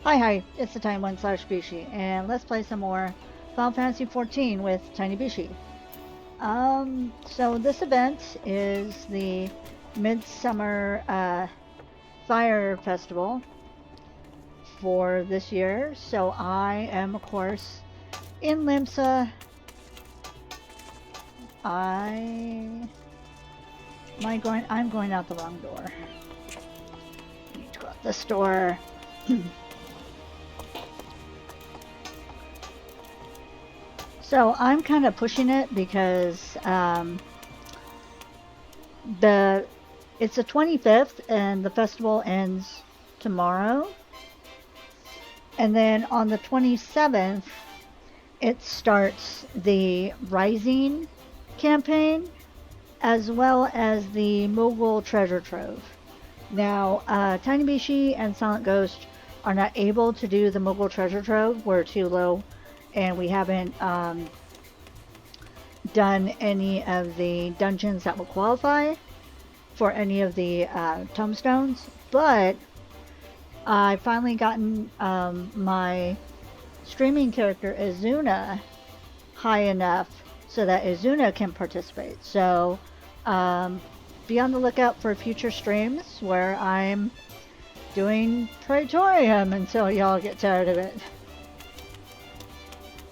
Hi, it's the Time One slash Bishie, and let's play some more Final Fantasy XIV with tinybishie. So this event is the Midsummer Fire Festival for this year. So I am, of course, in Limsa. I'm going out the wrong door. I need to go out this door. So I'm kind of pushing it because it's the 25th and the festival ends tomorrow. And then on the 27th, it starts the Rising campaign as well as the Mogul Treasure Trove. Now, tinybishie and Silent Ghost are not able to do the Mogul Treasure Trove. We're too low and we haven't done any of the dungeons that will qualify for any of the tombstones, but I finally gotten my streaming character Izuna high enough so that Izuna can participate. So be on the lookout for future streams where I'm doing Praetorium until y'all get tired of it.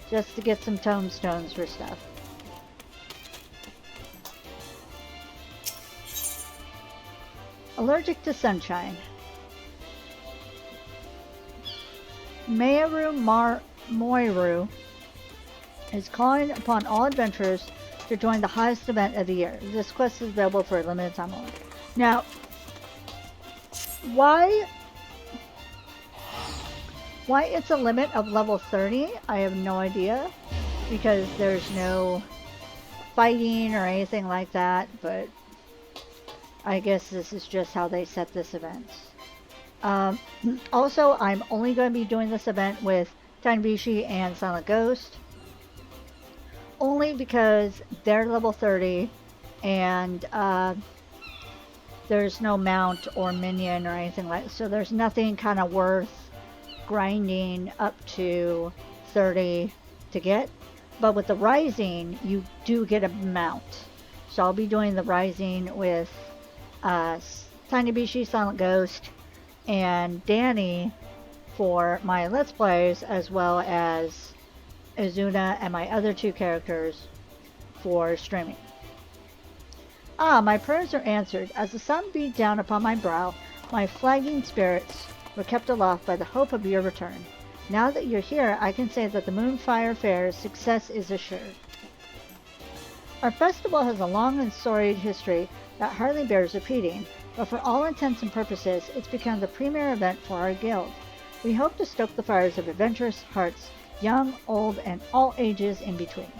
Just to get some tombstones for stuff. Allergic to sunshine. Moiru is calling upon all adventurers to join the highest event of the year. This quest is available for a limited time only. Now, why it's a limit of level 30, I have no idea, because there's no fighting or anything like that, but I guess this is just how they set this event. Also, I'm only going to be doing this event with tinybishie and Silent Ghost, only because they're level 30 and there's no mount or minion or anything like that, so there's nothing kind of worth grinding up to 30 to get. But with the Rising, you do get a mount. So I'll be doing the Rising with tinybishie, Silent Ghost, and Danny for my Let's Plays, as well as Izuna and my other two characters for streaming. My prayers are answered. As the sun beat down upon my brow, my flagging spirits were kept aloft by the hope of your return. Now that you're here, I can say that the Moonfire Faire's success is assured. Our festival has a long and storied history that hardly bears repeating, but for all intents and purposes, it's become the premier event for our guild. We hope to stoke the fires of adventurous hearts, young, old, and all ages in between.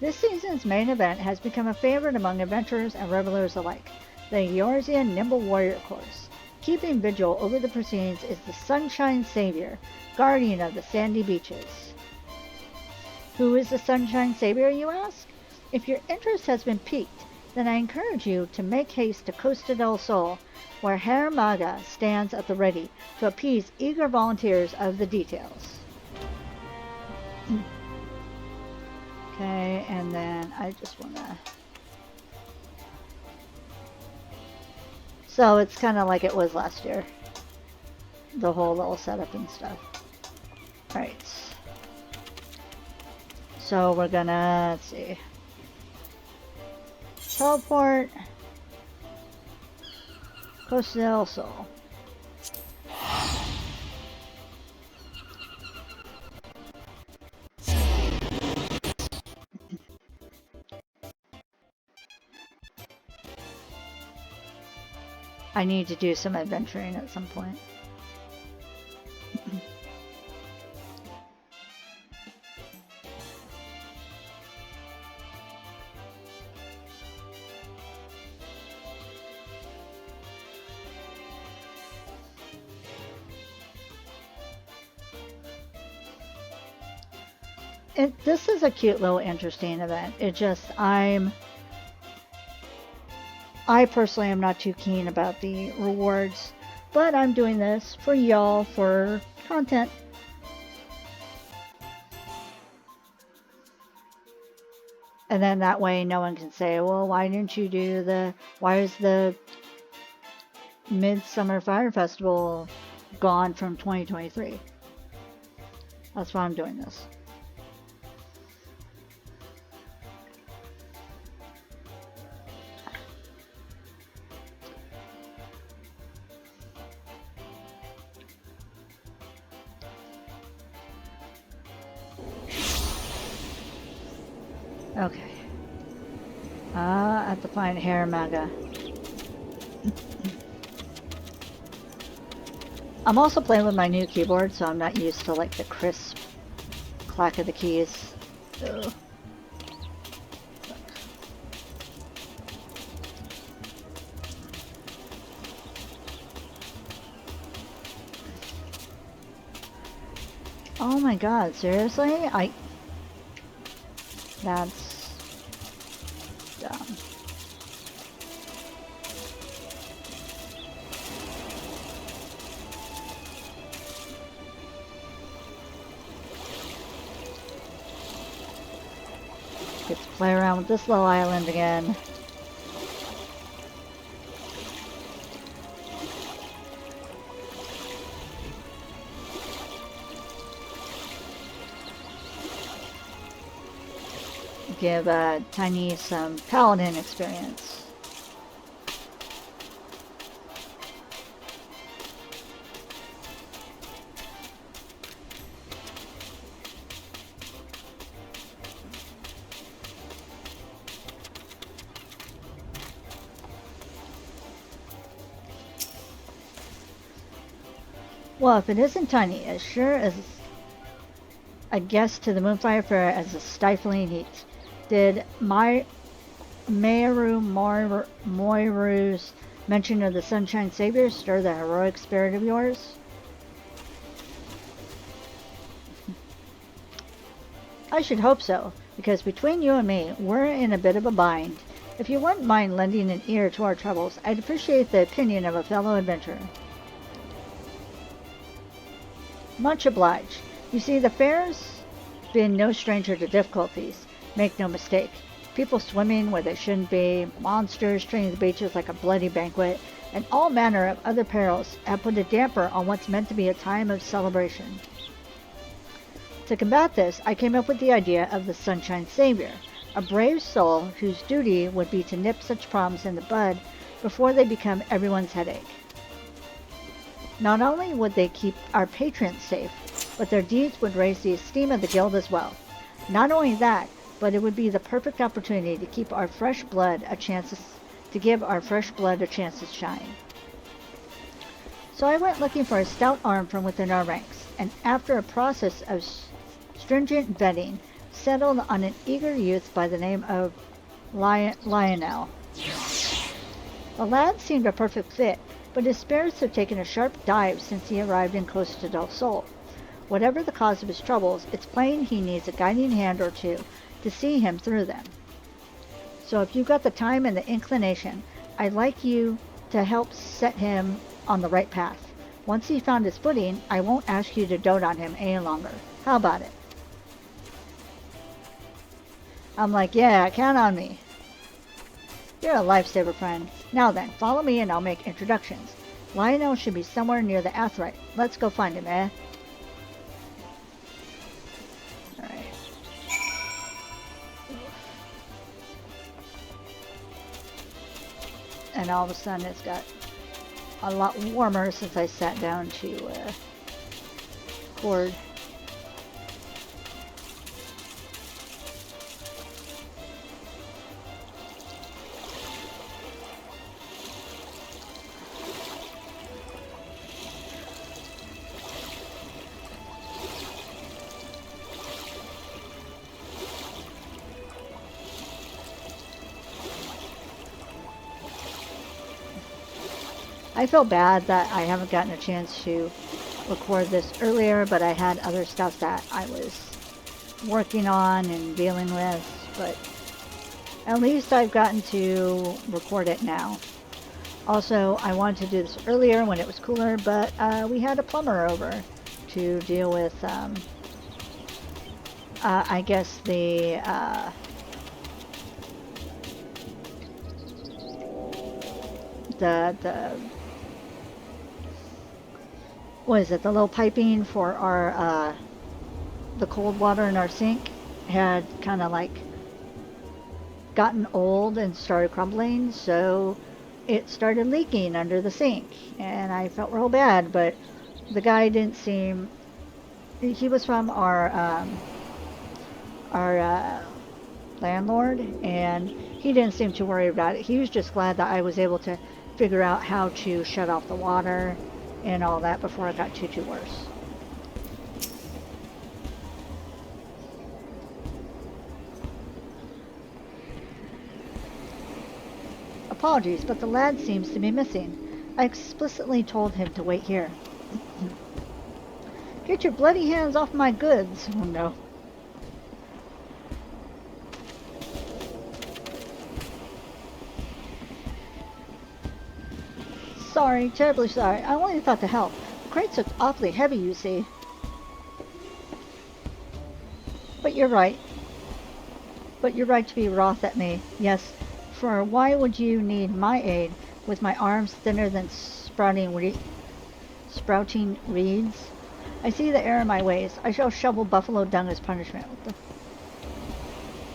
This season's main event has become a favorite among adventurers and revelers alike, the Eorzean Nimble Warrior Course. Keeping vigil over the proceedings is the Sunshine Savior, guardian of the sandy beaches. Who is the Sunshine Savior, you ask? If your interest has been piqued, then I encourage you to make haste to Costa del Sol, where Herr Maga stands at the ready to appease eager volunteers of the details. Okay, and then I just want to... So it's kind of like it was last year. The whole little setup and stuff. Alright. So we're gonna, let's see. Teleport. Costa del Sol. I need to do some adventuring at some point. This is a cute little interesting event. It just, I personally am not too keen about the rewards But I'm doing this for y'all, for content. And then that way no one can say, well, why didn't you do why is the Midsummer Fire Festival gone from 2023? That's why I'm doing this. Okay. I have to find hair maga. I'm also playing with my new keyboard, so I'm not used to like the crisp clack of the keys. Ugh. Oh my god, seriously? That's dumb. Get to play around with this little island again. Give Tiny some paladin experience. Well, if it isn't Tiny, as sure as a guest to the Moonfire Faire as a stifling heat. Did Moiru's mention of the Sunshine Savior stir the heroic spirit of yours? I should hope so, because between you and me, we're in a bit of a bind. If you wouldn't mind lending an ear to our troubles, I'd appreciate the opinion of a fellow adventurer. Much obliged. You see, the Faire's been no stranger to difficulties. Make no mistake. People swimming where they shouldn't be, monsters treating the beaches like a bloody banquet, and all manner of other perils have put a damper on what's meant to be a time of celebration. To combat this, I came up with the idea of the Sunshine Savior, a brave soul whose duty would be to nip such problems in the bud before they become everyone's headache. Not only would they keep our patrons safe, but their deeds would raise the esteem of the guild as well. Not only that, but it would be the perfect opportunity to give our fresh blood a chance to shine. So I went looking for a stout arm from within our ranks, and after a process of stringent vetting, settled on an eager youth by the name of Lionel. The lad seemed a perfect fit, but his spirits have taken a sharp dive since he arrived in Coast to Del Sol. Whatever the cause of his troubles, it's plain he needs a guiding hand or two to see him through them. So if you've got the time and the inclination, I'd like you to help set him on the right path. Once he's found his footing, I won't ask you to dote on him any longer. How about it? I'm like, yeah, count on me. You're a lifesaver, friend. Now then, follow me and I'll make introductions. Lionel should be somewhere near the Athrite. Let's go find him, eh? Alright. And all of a sudden it's got a lot warmer since I sat down to record. I feel bad that I haven't gotten a chance to record this earlier, but I had other stuff that I was working on and dealing with, but at least I've gotten to record it now. Also, I wanted to do this earlier when it was cooler, but we had a plumber over to deal with, I guess the what is it? The little piping for our the cold water in our sink had kind of like gotten old and started crumbling, so it started leaking under the sink, and I felt real bad. But the guy didn't seem. He was from our landlord, and he didn't seem too worried about it. He was just glad that I was able to figure out how to shut off the water and all that before it got too worse. Apologies, but the lad seems to be missing. I explicitly told him to wait here. Get your bloody hands off my goods! Oh no. Sorry, terribly sorry. I only thought to help. The crates look awfully heavy, you see. But you're right. But you're right to be wroth at me. Yes, for why would you need my aid with my arms thinner than sprouting reeds? I see the error in my ways. I shall shovel buffalo dung as punishment.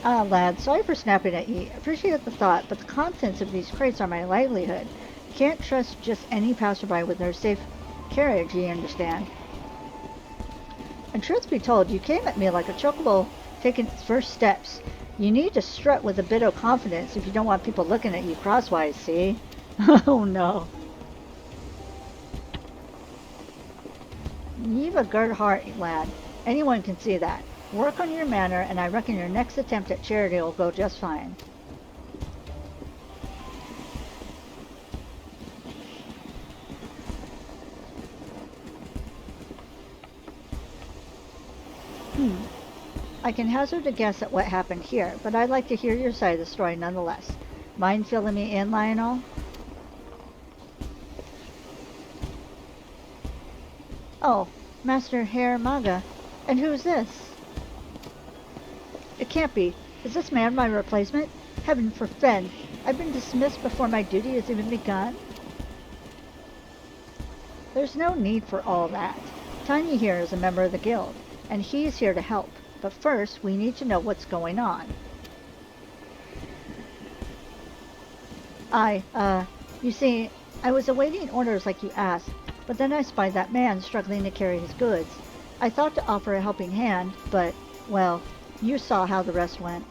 Ah, lad, sorry for snapping at ye. Appreciate the thought, but the contents of these crates are my livelihood. Can't trust just any passerby with their safe carriage, ye understand. And truth be told, you came at me like a chocobo taking its first steps. You need to strut with a bit of confidence if you don't want people looking at you crosswise, see? Oh no. You've a good heart, lad. Anyone can see that. Work on your manner, and I reckon your next attempt at charity will go just fine. I can hazard a guess at what happened here, but I'd like to hear your side of the story nonetheless. Mind filling me in, Lionel? Oh, Master Herr Maga. And who's this? It can't be. Is this man my replacement? Heaven forfend. I've been dismissed before my duty has even begun? There's no need for all that. Tiny here is a member of the guild, and he's here to help. But first, we need to know what's going on. You see, I was awaiting orders like you asked, but then I spied that man struggling to carry his goods. I thought to offer a helping hand, but, well, you saw how the rest went.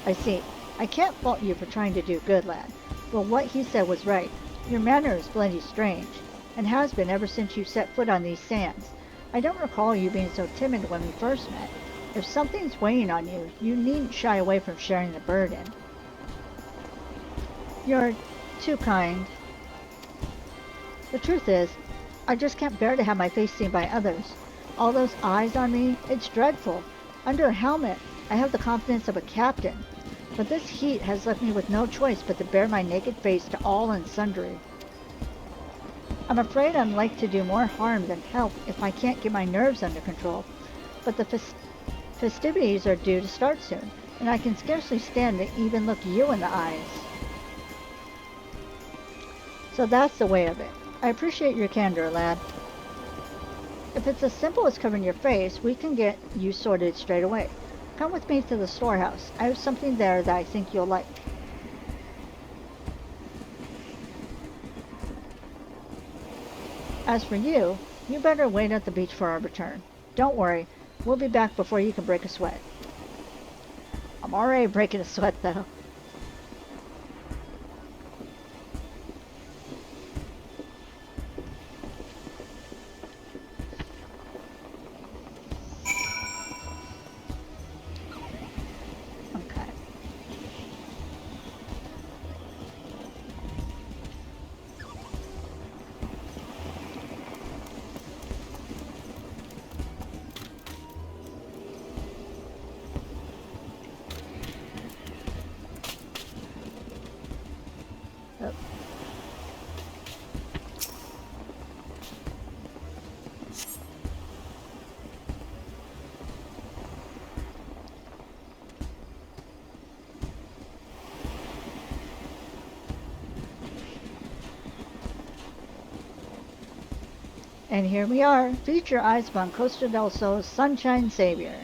I see. I can't fault you for trying to do good, lad, but what he said was right. Your manner is plenty strange, and has been ever since you set foot on these sands. I don't recall you being so timid when we first met. If something's weighing on you, you needn't shy away from sharing the burden. You're too kind. The truth is, I just can't bear to have my face seen by others. All those eyes on me, it's dreadful. Under a helmet, I have the confidence of a captain. But this heat has left me with no choice but to bare my naked face to all and sundry. I'm afraid I'm like to do more harm than help if I can't get my nerves under control. But the festivities are due to start soon, and I can scarcely stand to even look you in the eyes. So that's the way of it. I appreciate your candor, lad. If it's as simple as covering your face, we can get you sorted straight away. Come with me to the storehouse. I have something there that I think you'll like. As for you, you better wait at the beach for our return. Don't worry, we'll be back before you can break a sweat. I'm already breaking a sweat, though. And here we are. Feast your eyes upon Costa del Sol's Sunshine Savior.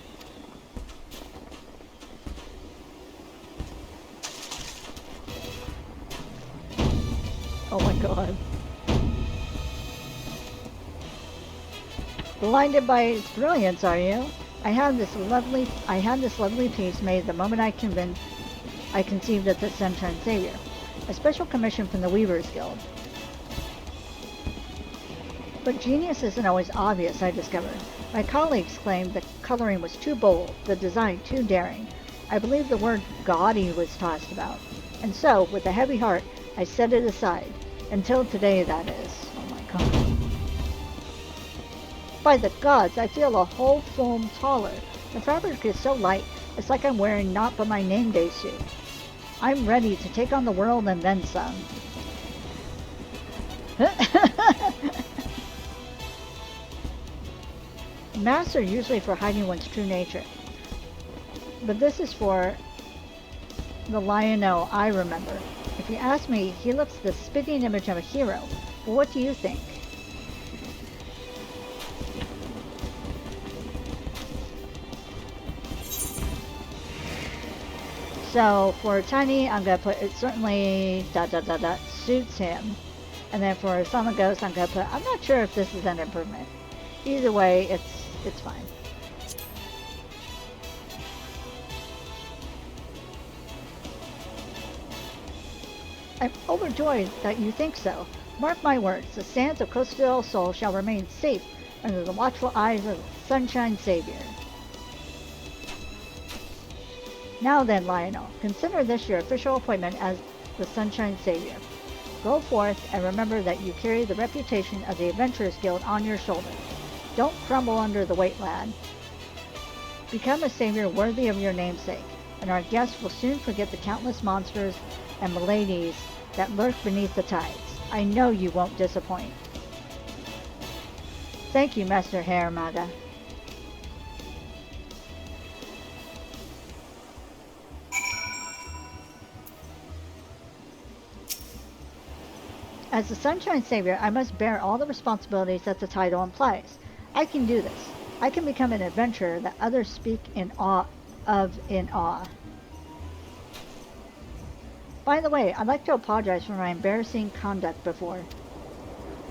Oh my god. Blinded by its brilliance, are you? I had this lovely piece made the moment I conceived of the Sunshine Savior. A special commission from the Weavers Guild. But genius isn't always obvious, I discovered. My colleagues claimed the coloring was too bold, the design too daring. I believe the word gaudy was tossed about. And so, with a heavy heart, I set it aside. Until today, that is. Oh my god. By the gods, I feel a whole foam taller. The fabric is so light, it's like I'm wearing naught but my name day suit. I'm ready to take on the world and then some. Masks are usually for hiding one's true nature. But this is for the Lionel I remember. If you ask me, he looks the spitting image of a hero. But what do you think? So for Tiny, I'm going to put it certainly ... suits him. And then for Summer Ghost, I'm going to put, I'm not sure if this is an improvement. Either way, it's fine. I'm overjoyed that you think so. Mark my words, the sands of Costa del Sol shall remain safe under the watchful eyes of the Sunshine Savior. Now then, Lionel, consider this your official appointment as the Sunshine Savior. Go forth and remember that you carry the reputation of the Adventurers Guild on your shoulders. Don't crumble under the weight, lad. Become a savior worthy of your namesake, and our guests will soon forget the countless monsters and maladies that lurk beneath the tides. I know you won't disappoint. Thank you, Master Hair Maga. As the Sunshine Savior, I must bear all the responsibilities that the title implies. I can do this. I can become an adventurer that others speak in awe of. By the way, I'd like to apologize for my embarrassing conduct before.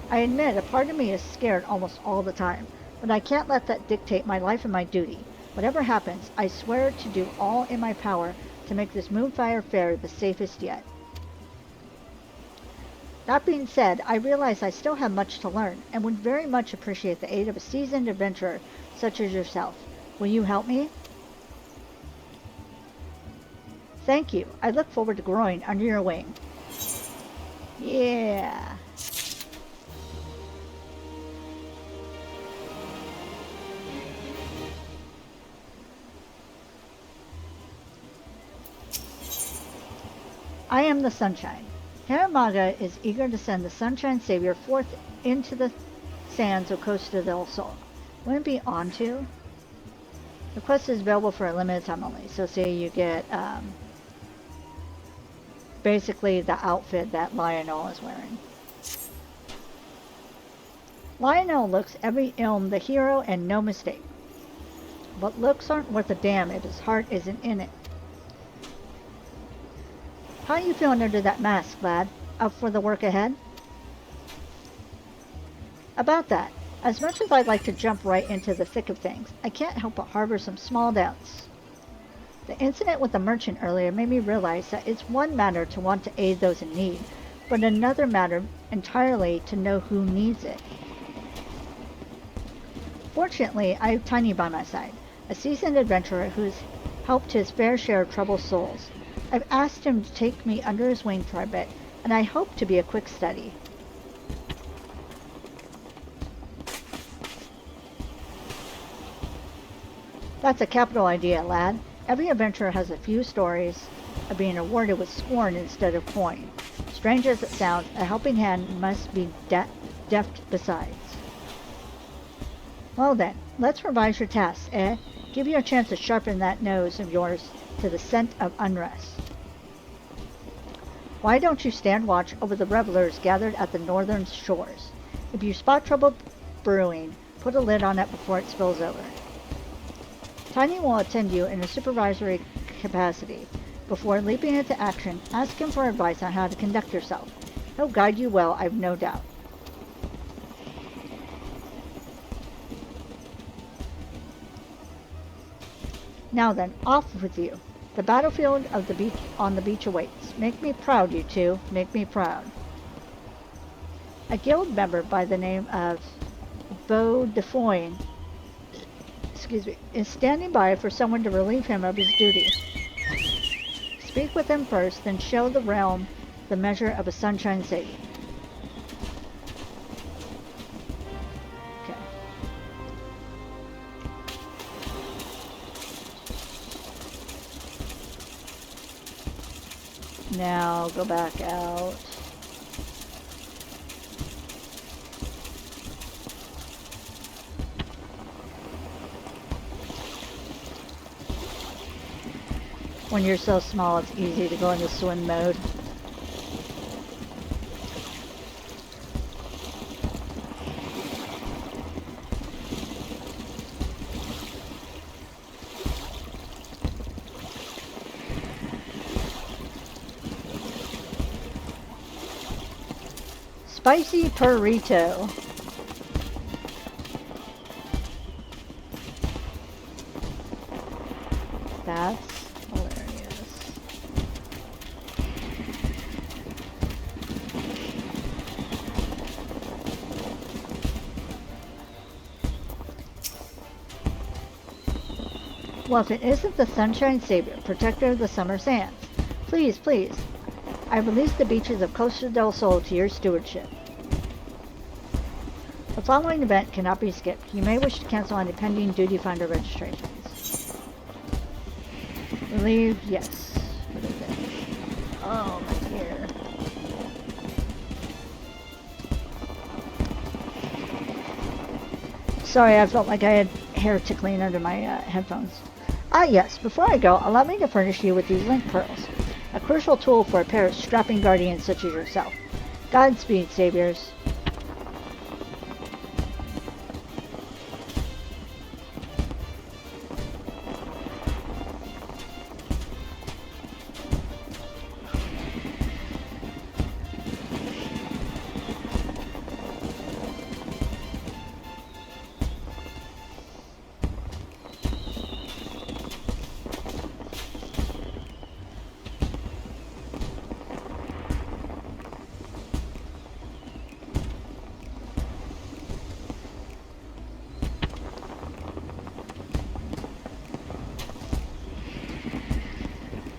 I admit a part of me is scared almost all the time, but I can't let that dictate my life and my duty. Whatever happens, I swear to do all in my power to make this Moonfire Faire the safest yet. That being said, I realize I still have much to learn, and would very much appreciate the aid of a seasoned adventurer such as yourself. Will you help me? Thank you. I look forward to growing under your wing. Yeah. I am the Sunshine. Haramaga is eager to send the Sunshine Savior forth into the sands of Costa del Sol. Wouldn't it be on to? The quest is available for a limited time only. So say you get basically the outfit that Lionel is wearing. Lionel looks every ilm the hero and no mistake. But looks aren't worth a damn if his heart isn't in it. How are you feeling under that mask, lad? Up for the work ahead? About that, as much as I'd like to jump right into the thick of things, I can't help but harbor some small doubts. The incident with the merchant earlier made me realize that it's one matter to want to aid those in need, but another matter entirely to know who needs it. Fortunately, I have Tiny by my side, a seasoned adventurer who's helped his fair share of troubled souls. I've asked him to take me under his wing for a bit, and I hope to be a quick study. That's a capital idea, lad. Every adventurer has a few stories of being rewarded with scorn instead of coin. Strange as it sounds, a helping hand must be deft besides. Well then, let's revise your tasks, eh? Give you a chance to sharpen that nose of yours to the scent of unrest. Why don't you stand watch over the revelers gathered at the northern shores? If you spot trouble brewing. Put a lid on it before it spills over. Tiny will attend you in a supervisory capacity. Before leaping into action, ask him for advice on how to conduct yourself. He'll guide you well, I've no doubt. Now then, off with you. The battlefield of the beach on the beach awaits. Make me proud, you two. Make me proud. A guild member by the name of Beau Defoyne, is standing by for someone to relieve him of his duty. Speak with him first, then show the realm the measure of a sunshine savior. Okay. Now go back out. When you're so small, it's easy to go into swim mode. Spicy burrito. That's hilarious. Well, if it isn't the Sunshine Savior, protector of the summer sands. Please, please. I release the beaches of Costa del Sol to your stewardship. The following event cannot be skipped. You may wish to cancel any pending duty finder registrations. Relieve, yes. What is it? Oh, my dear. Sorry, I felt like I had hair tickling under my headphones. Ah, yes. Before I go, allow me to furnish you with these link pearls. A crucial tool for a pair of strapping guardians such as yourself. Godspeed, saviors.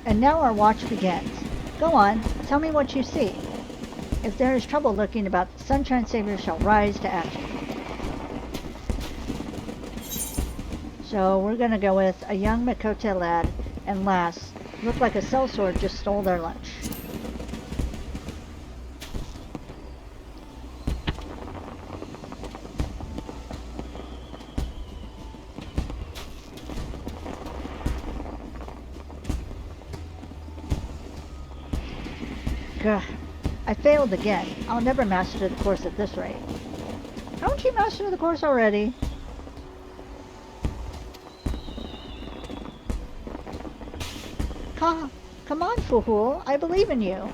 And now our watch begins. Go on, tell me what you see. If there is trouble lurking about, the Sunshine Savior shall rise to action. So we're going to go with a young Makote lad and lass. Look like a sellsword just stole their lunch. Gah, I failed again. I'll never master the course at this rate. Haven't you mastered the course already? Come on, Fuhul. I believe in you.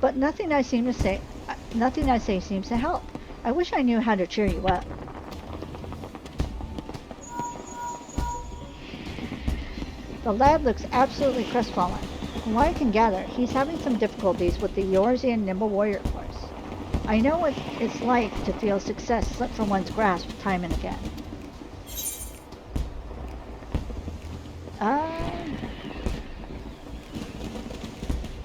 But nothing I say seems to help. I wish I knew how to cheer you up. The lad looks absolutely crestfallen. From what I can gather, he's having some difficulties with the Yorzian Nimble Warrior course. I know what it's like to feel success slip from one's grasp time and again.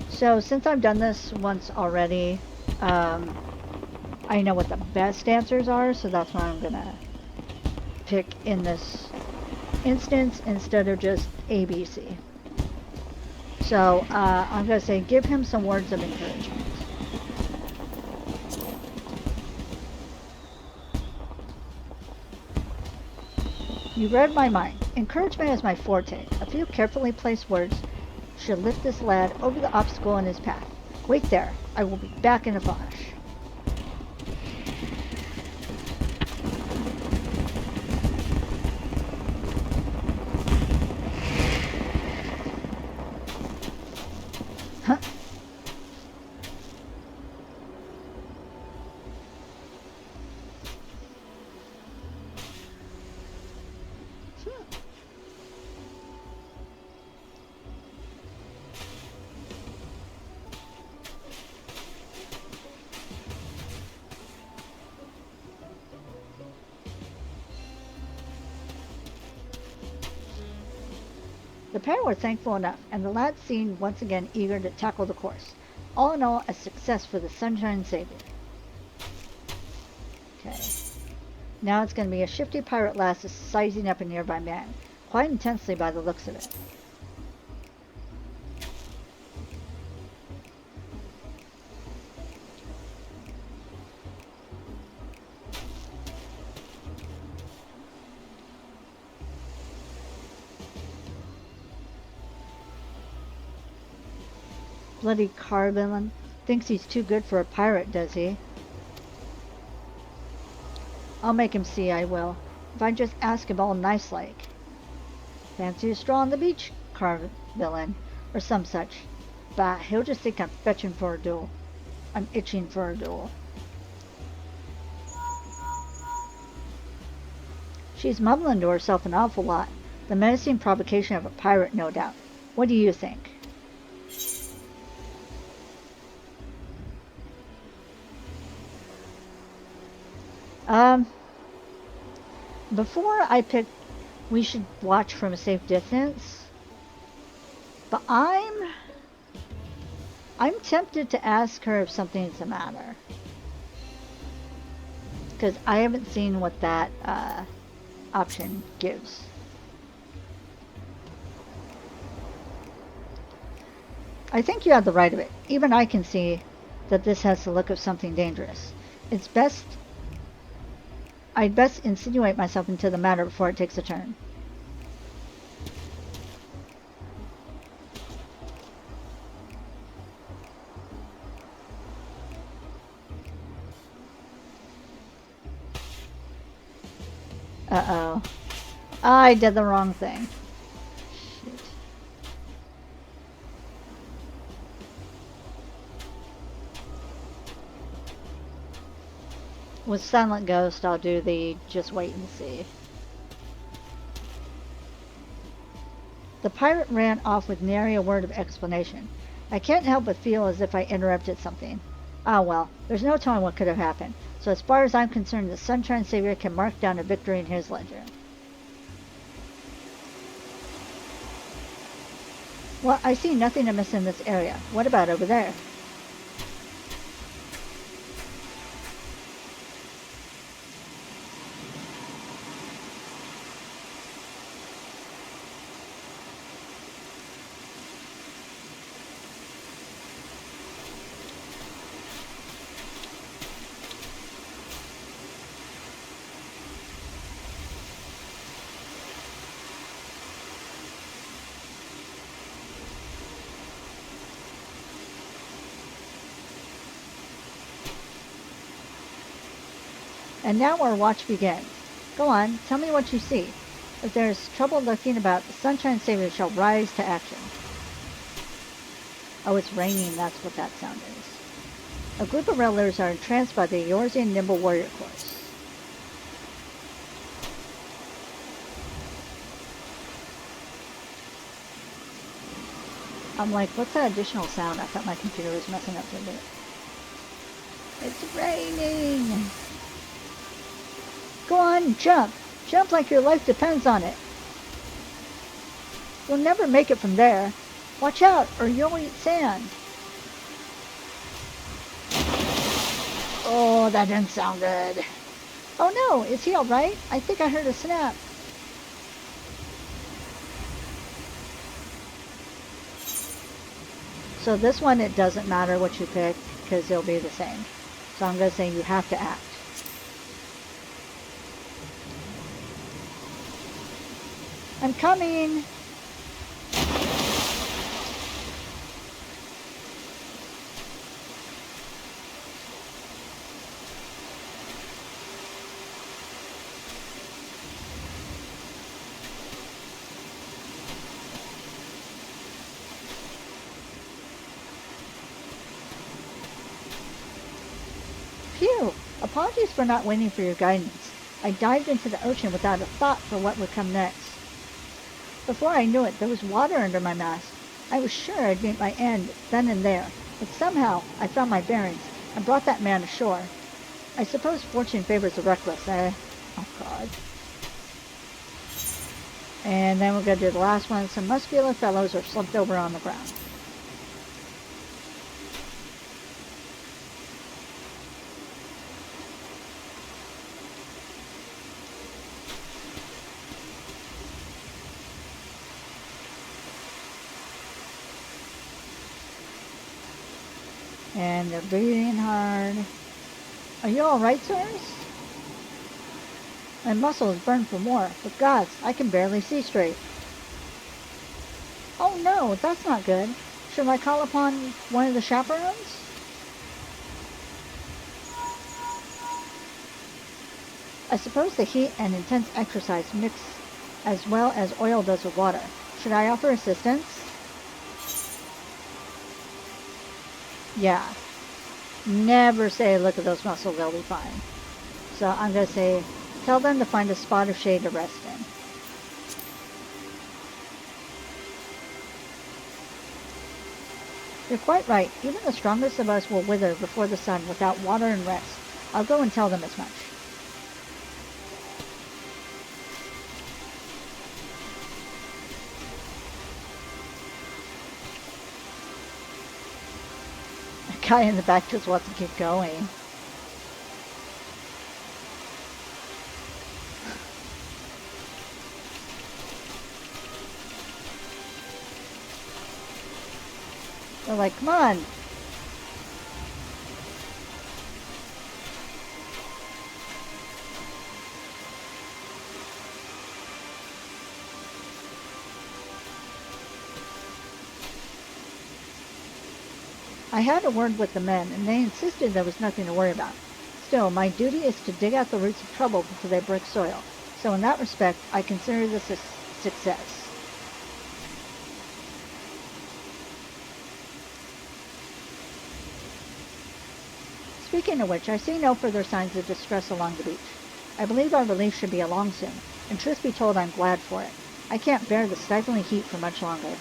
So since I've done this once already, I know what the best answers are, so that's what I'm gonna pick in this instance instead of just ABC. So I'm gonna say give him some words of encouragement. You read my mind. Encouragement is my forte. A few carefully placed words should lift this lad over the obstacle in his path. Wait there. I will be back in a flash. The pair were thankful enough, and the lads seemed once again eager to tackle the course. All in all, a success for the Sunshine Savior. Okay. Now it's going to be a shifty pirate lass sizing up a nearby man, quite intensely by the looks of it. Bloody Carbon thinks he's too good for a pirate, does he? I'll make him see I will, if I just ask him all nice-like. Fancy a straw on the beach, Villain, or some such. Bah, he'll just think I'm fetching for a duel. I'm itching for a duel. She's mumbling to herself an awful lot. The menacing provocation of a pirate, no doubt. What do you think? Before I pick, we should watch from a safe distance. But I'm tempted to ask her if something's the matter. Because I haven't seen what that option gives. I think you have the right of it. Even I can see that this has the look of something dangerous. I'd best insinuate myself into the matter before it takes a turn. Uh-oh. I did the wrong thing. Shit. With Silent Ghost, I'll do the just wait and see. The pirate ran off with nary a word of explanation. I can't help but feel as if I interrupted something. Ah well, there's no telling what could have happened. So as far as I'm concerned, the Sunshine Savior can mark down a victory in his ledger. Well, I see nothing amiss in this area. What about over there? And now our watch begins. Go on, tell me what you see. If there is trouble lurking about, the Sunshine Savior shall rise to action. Oh, it's raining, that's what that sound is. A group of revelers are entranced by the Eorzean Nimble Warrior course. I'm like, what's that additional sound? I thought my computer was messing up for a bit. It's raining! Go on, jump! Jump like your life depends on it! You'll never make it from there. Watch out, or you'll eat sand. Oh, that didn't sound good. Oh no, is he alright? I think I heard a snap. So this one, it doesn't matter what you pick, because they'll be the same. So I'm going to say you have to act. I'm coming! Phew! Apologies for not waiting for your guidance. I dived into the ocean without a thought for what would come next. Before I knew it, there was water under my mast. I was sure I'd meet my end then and there, but somehow I found my bearings and brought that man ashore. I suppose fortune favors the reckless, eh? Oh, God. And then we're going to do the last one. Some muscular fellows are slumped over on the ground. And they're breathing hard. Are you alright, sirs? My muscles burn for more, but gods, I can barely see straight. Oh no, that's not good. Should I call upon one of the chaperones? I suppose the heat and intense exercise mix as well as oil does with water. Should I offer assistance? Yeah. Never say, look at those muscles, they'll be fine. So I'm going to say, tell them to find a spot of shade to rest in. You're quite right. Even the strongest of us will wither before the sun without water and rest. I'll go and tell them as much. The guy in the back just wants to keep going. They're like, come on. I had a word with the men, and they insisted there was nothing to worry about. Still, my duty is to dig out the roots of trouble before they break soil. So in that respect, I consider this a success. Speaking of which, I see no further signs of distress along the beach. I believe our relief should be along soon, and truth be told, I'm glad for it. I can't bear the stifling heat for much longer.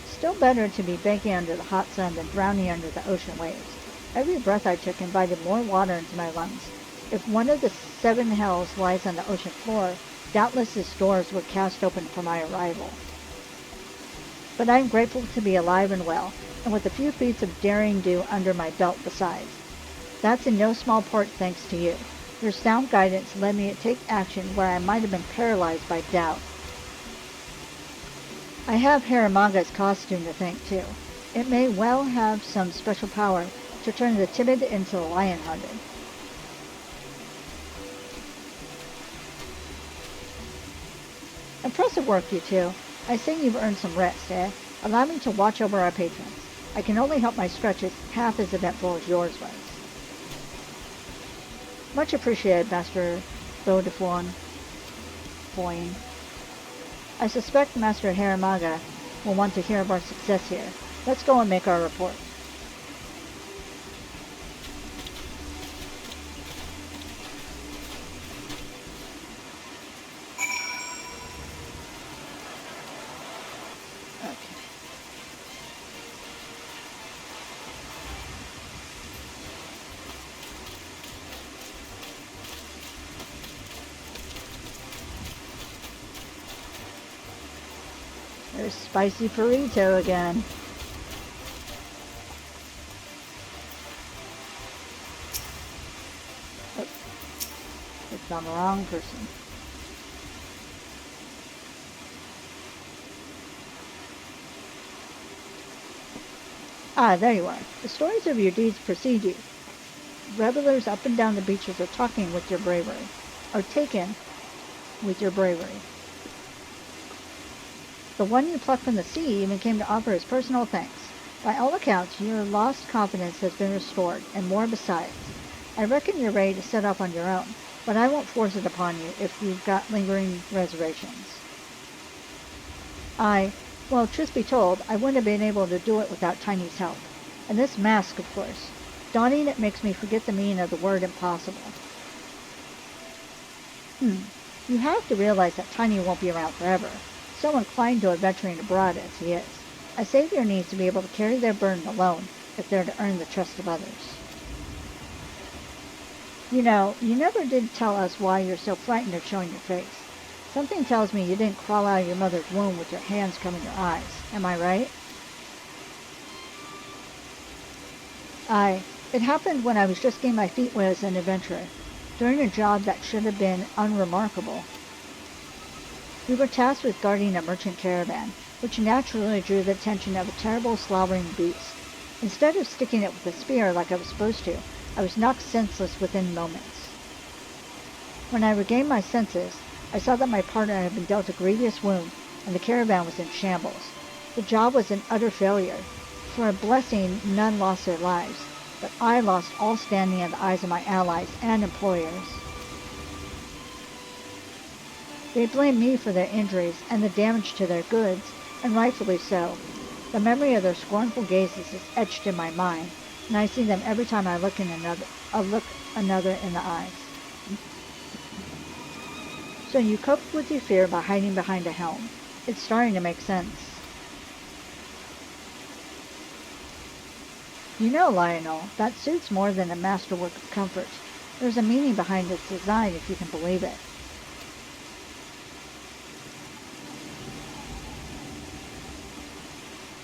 Still better to be baking under the hot sun than drowning under the ocean waves. Every breath I took invited more water into my lungs. If one of the 7 hells lies on the ocean floor, doubtless its doors were cast open for my arrival. But I am grateful to be alive and well, and with a few feats of daring do under my belt besides. That's in no small part thanks to you. Your sound guidance led me to take action where I might have been paralyzed by doubt. I have Haramaga's costume to thank too. It may well have some special power to turn the timid into the lion-hearted. Impressive work, you two. I see you've earned some rest, eh? Allow me to watch over our patrons. I can only hope my stretches half as eventful as yours was. Much appreciated, Master Beaudefoin. I suspect Master Haramaga will want to hear of our success here. Let's go and make our report. There's Spicy Burrito again. Oh, it's on the wrong person. Ah, there you are. The stories of your deeds precede you. Revelers up and down the beaches are talking with your bravery. Are taken with your bravery. The one you plucked from the sea even came to offer his personal thanks. By all accounts, your lost confidence has been restored, and more besides. I reckon you're ready to set off on your own, but I won't force it upon you if you've got lingering reservations. Well, truth be told, I wouldn't have been able to do it without Tiny's help. And this mask, of course. Donning it makes me forget the meaning of the word impossible. You have to realize that Tiny won't be around forever. So inclined to adventuring abroad as he is. A savior needs to be able to carry their burden alone if they're to earn the trust of others. You know, you never did tell us why you're so frightened of showing your face. Something tells me you didn't crawl out of your mother's womb with your hands covering your eyes. Am I right? It happened when I was just getting my feet wet as an adventurer, doing a job that should have been unremarkable. We were tasked with guarding a merchant caravan, which naturally drew the attention of a terrible slobbering beast. Instead of sticking it with a spear like I was supposed to, I was knocked senseless within moments. When I regained my senses, I saw that my partner had been dealt a grievous wound, and the caravan was in shambles. The job was an utter failure. For a blessing, none lost their lives, but I lost all standing in the eyes of my allies and employers. They blamed me for their injuries and the damage to their goods, and rightfully so. The memory of their scornful gazes is etched in my mind, and I see them every time I look another in the eyes. So you coped with your fear by hiding behind a helm. It's starting to make sense. You know, Lionel, that suit's more than a masterwork of comfort. There's a meaning behind its design, if you can believe it.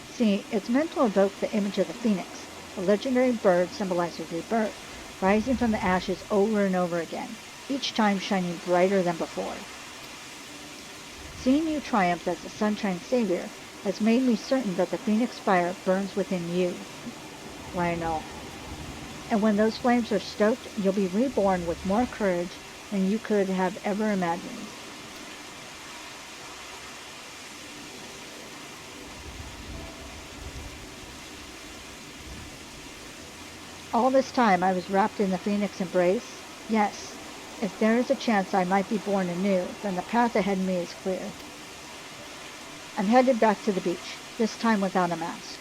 See, it's meant to evoke the image of the phoenix, a legendary bird symbolizing rebirth, rising from the ashes over and over again, each time shining brighter than before. Seeing you triumph as the Sunshine Savior has made me certain that the phoenix fire burns within you, Lionel. And when those flames are stoked, you'll be reborn with more courage than you could have ever imagined. All this time I was wrapped in the phoenix embrace? Yes. If there is a chance I might be born anew, then the path ahead of me is clear. I'm headed back to the beach, this time without a mask.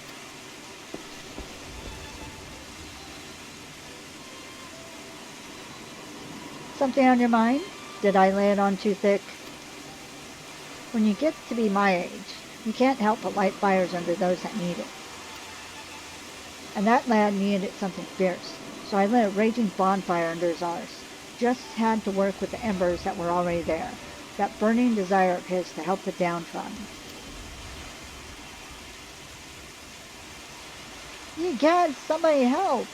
Something on your mind? Did I lay it on too thick? When you get to be my age, you can't help but light fires under those that need it. And that lad needed something fierce, so I lit a raging bonfire under his arse. Just had to work with the embers that were already there, that burning desire of his to help the downtrodden. Egad, somebody help!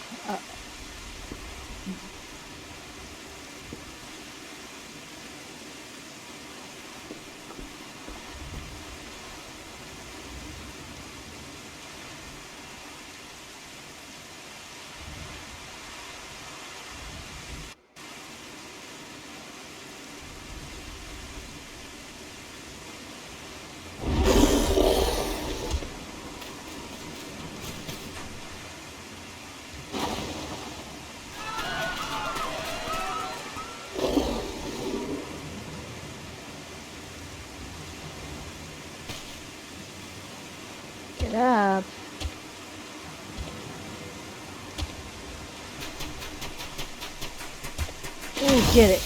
Get up. Ooh, get it.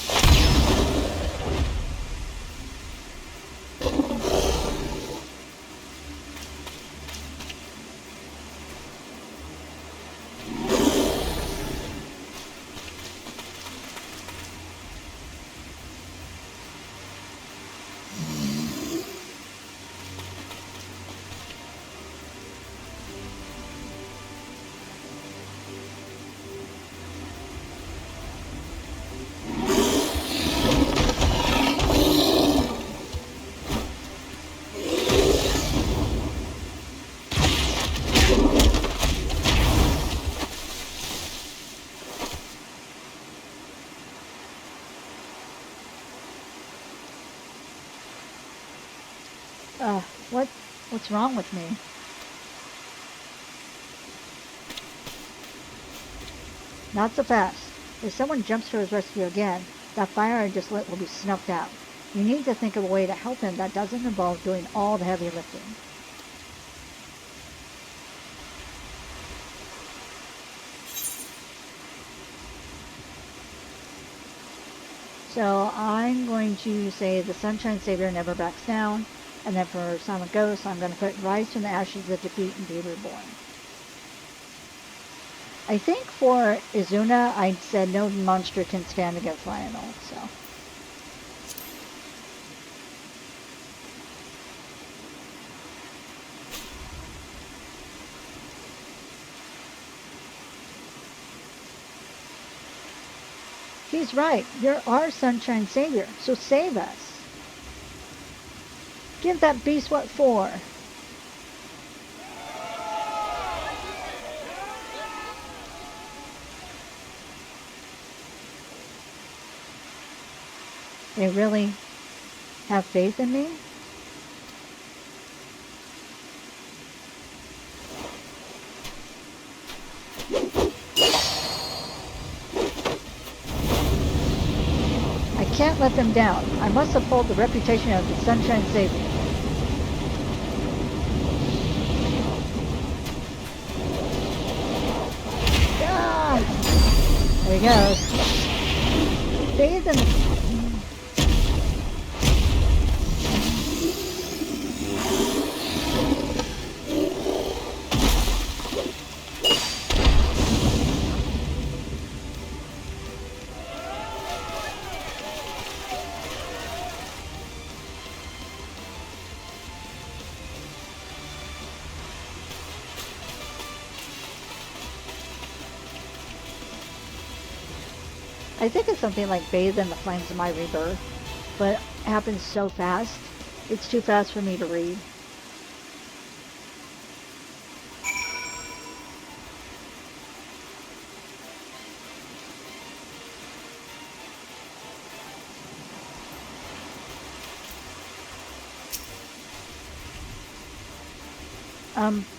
What's wrong with me? Not so fast. If someone jumps to his rescue again, that fire I just lit will be snuffed out. You need to think of a way to help him that doesn't involve doing all the heavy lifting. So I'm going to say the Sunshine Savior never backs down. And then for Silent Ghost, I'm going to put rise from the ashes of defeat and be reborn. I think for Izuna, I said no monster can stand against Lionel, so. He's right. You're our sunshine savior, so save us. Give that beast what for. They really have faith in me? I can't let them down. I must uphold the reputation of the Sunshine Savior. Ah! There he goes. Bathe in the... I think it's something like bathe in the flames of my rebirth, but it happens so fast. It's too fast for me to read.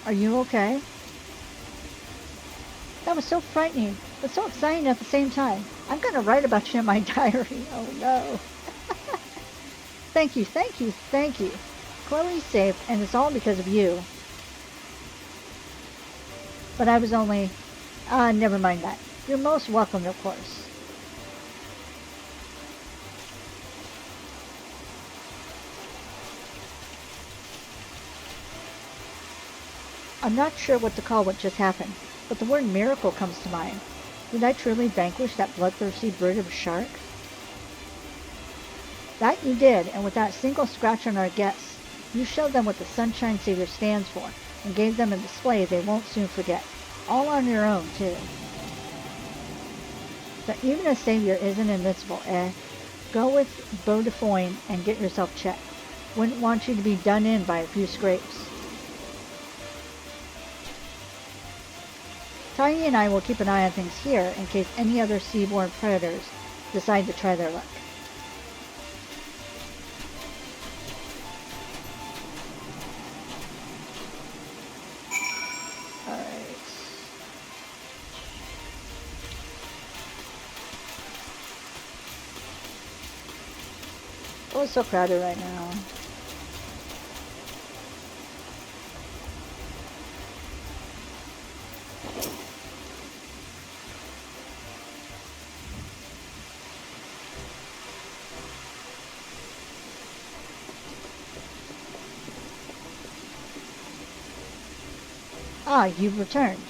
Are you okay? That was so frightening, but so exciting at the same time. I'm going to write about you in my diary. Oh no. Thank you, thank you, thank you. Chloe's safe, and it's all because of you. But I was only... never mind that. You're most welcome, of course. I'm not sure what to call what just happened, but the word miracle comes to mind. Did I truly vanquish that bloodthirsty brood of sharks? That you did, and with that single scratch on our guests, you showed them what the Sunshine Savior stands for, and gave them a display they won't soon forget. All on your own, too. But even a savior isn't invincible, eh? Go with Beau de Foin and get yourself checked. Wouldn't want you to be done in by a few scrapes. Tiny and I will keep an eye on things here in case any other seaborne predators decide to try their luck. Alright. Oh, it's so crowded right now. Ah, you've returned.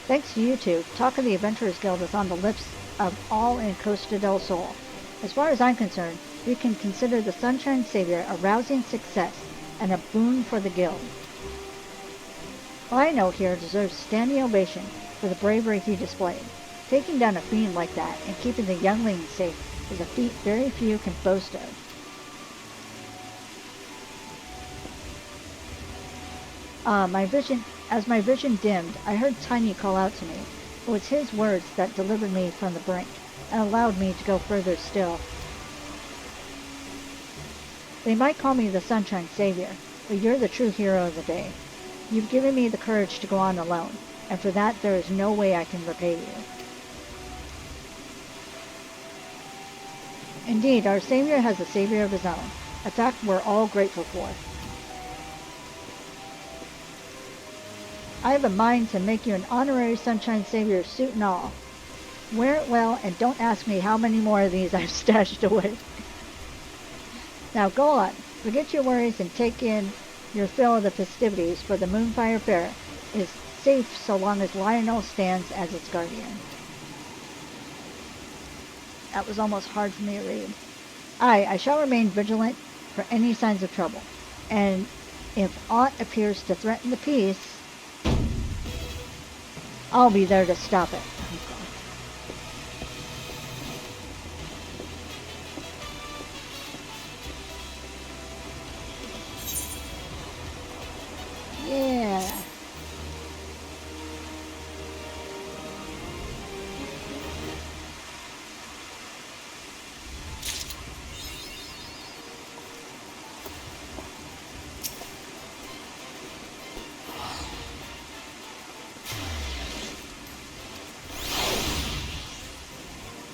Thanks to you two, talk of the Adventurers Guild is on the lips of all in Costa del Sol. As far as I'm concerned, we can consider the Sunshine Savior a rousing success and a boon for the guild. Lionel here deserves standing ovation for the bravery he displayed. Taking down a fiend like that and keeping the younglings safe is a feat very few can boast of. As my vision dimmed, I heard Tiny call out to me. It was his words that delivered me from the brink and allowed me to go further still. They might call me the Sunshine Savior, but you're the true hero of the day. You've given me the courage to go on alone, and for that there is no way I can repay you. Indeed, our Savior has a Savior of his own, a fact we're all grateful for. I have a mind to make you an honorary Sunshine Savior suit and all. Wear it well, and don't ask me how many more of these I've stashed away. Now go on. Forget your worries and take in your fill of the festivities, for the Moonfire Faire is safe so long as Lionel stands as its guardian. That was almost hard for me to read. I shall remain vigilant for any signs of trouble, and if aught appears to threaten the peace, I'll be there to stop it. Yeah.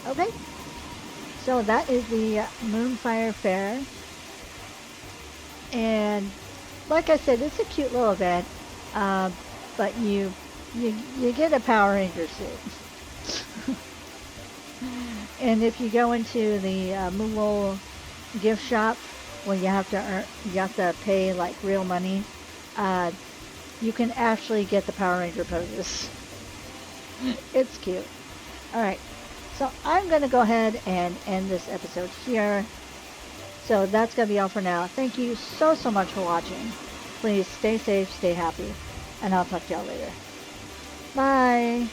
Okay, so that is the Moonfire Faire, and like I said, it's a cute little event, but you get a Power Ranger suit, and if you go into the Moogle gift shop, well, you have to pay like real money. You can actually get the Power Ranger poses. It's cute. All right. So I'm going to go ahead and end this episode here. So that's going to be all for now. Thank you so much for watching. Please stay safe, stay happy, and I'll talk to y'all later. Bye.